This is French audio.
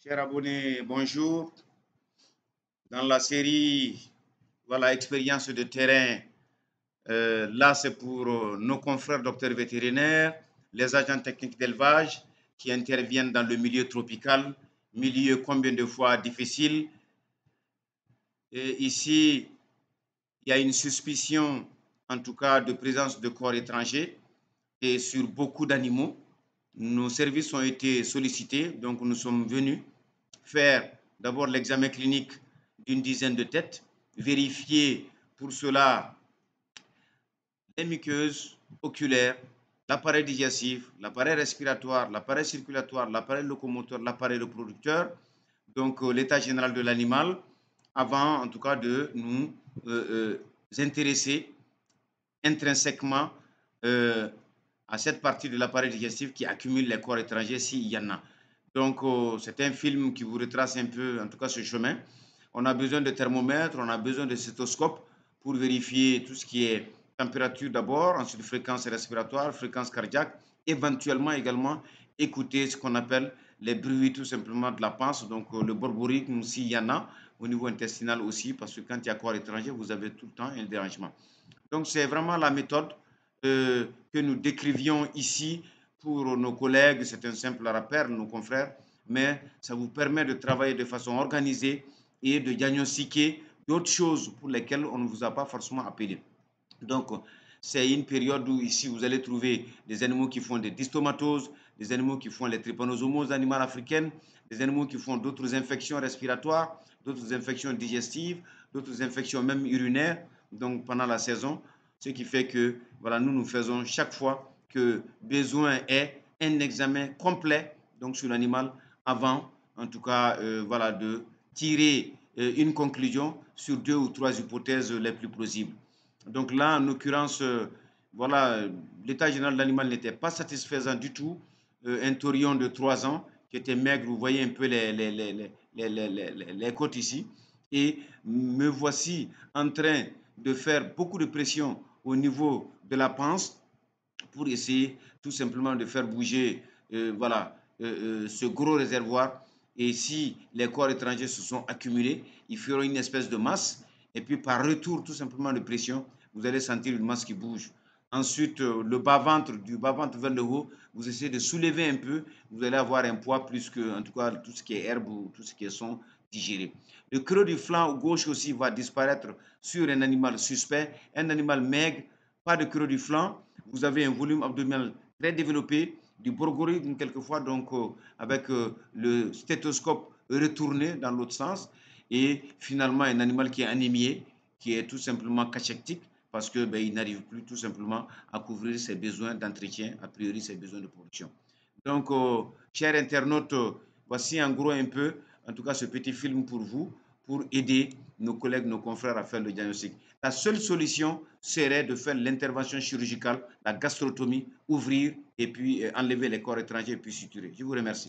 Chers abonnés, bonjour. Dans la série voilà, expérience de terrain, là c'est pour nos confrères docteurs vétérinaires, les agents techniques d'élevage qui interviennent dans le milieu tropical, milieu combien de fois difficile. Et ici, il y a une suspicion, en tout cas, de présence de corps étrangers et sur beaucoup d'animaux. Nos services ont été sollicités, donc nous sommes venus faire d'abord l'examen clinique d'une dizaine de têtes, vérifier pour cela les muqueuses oculaires, l'appareil digestif, l'appareil respiratoire, l'appareil circulatoire, l'appareil locomoteur, l'appareil reproducteur, donc l'état général de l'animal, avant en tout cas de nous intéresser intrinsèquement à cette partie de l'appareil digestif qui accumule les corps étrangers s'il y en a. Donc, c'est un film qui vous retrace un peu, en tout cas, ce chemin. On a besoin de thermomètre, on a besoin de stéthoscope pour vérifier tout ce qui est température d'abord, ensuite fréquence respiratoire, fréquence cardiaque, éventuellement également écouter ce qu'on appelle les bruits tout simplement de la panse, donc le borborygme s'il y en a, au niveau intestinal aussi, parce que quand il y a corps étranger, vous avez tout le temps un dérangement. Donc, c'est vraiment la méthode que nous décrivions ici pour nos collègues. C'est un simple rappel, nos confrères, mais ça vous permet de travailler de façon organisée et de diagnostiquer d'autres choses pour lesquelles on ne vous a pas forcément appelé. Donc, c'est une période où ici, vous allez trouver des animaux qui font des dystomatoses, des animaux qui font les trypanosomoses animales africaines, des animaux qui font d'autres infections respiratoires, d'autres infections digestives, d'autres infections même urinaires, donc pendant la saison. Ce qui fait que, voilà, nous faisons chaque fois que besoin est un examen complet donc sur l'animal avant, en tout cas, voilà, de tirer une conclusion sur deux ou trois hypothèses les plus plausibles. Donc là, en l'occurrence, voilà, l'état général de l'animal n'était pas satisfaisant du tout. Un taurion de 3 ans qui était maigre, vous voyez un peu les côtes ici. Et me voici en train de faire beaucoup de pression au niveau de la panse pour essayer tout simplement de faire bouger voilà, ce gros réservoir. Et si les corps étrangers se sont accumulés, ils feront une espèce de masse. Et puis par retour tout simplement de pression, vous allez sentir une masse qui bouge. Ensuite, le bas-ventre, du bas-ventre vers le haut, vous essayez de soulever un peu, vous allez avoir un poids plus que, en tout cas, tout ce qui est herbe ou tout ce qui est son digéré. Le creux du flanc gauche aussi va disparaître sur un animal suspect, un animal maigre, pas de creux du flanc. Vous avez un volume abdominal très développé, du borborygme quelquefois, donc avec le stéthoscope retourné dans l'autre sens, et finalement un animal qui est anémié, qui est tout simplement cachectique, parce que il n'arrive plus tout simplement à couvrir ses besoins d'entretien, a priori ses besoins de production. Donc, chers internautes, voici en gros un peu, en tout cas, ce petit film pour vous, pour aider nos collègues, nos confrères à faire le diagnostic. La seule solution serait de faire l'intervention chirurgicale, la gastrotomie, ouvrir et puis enlever les corps étrangers et puis suturer. Je vous remercie.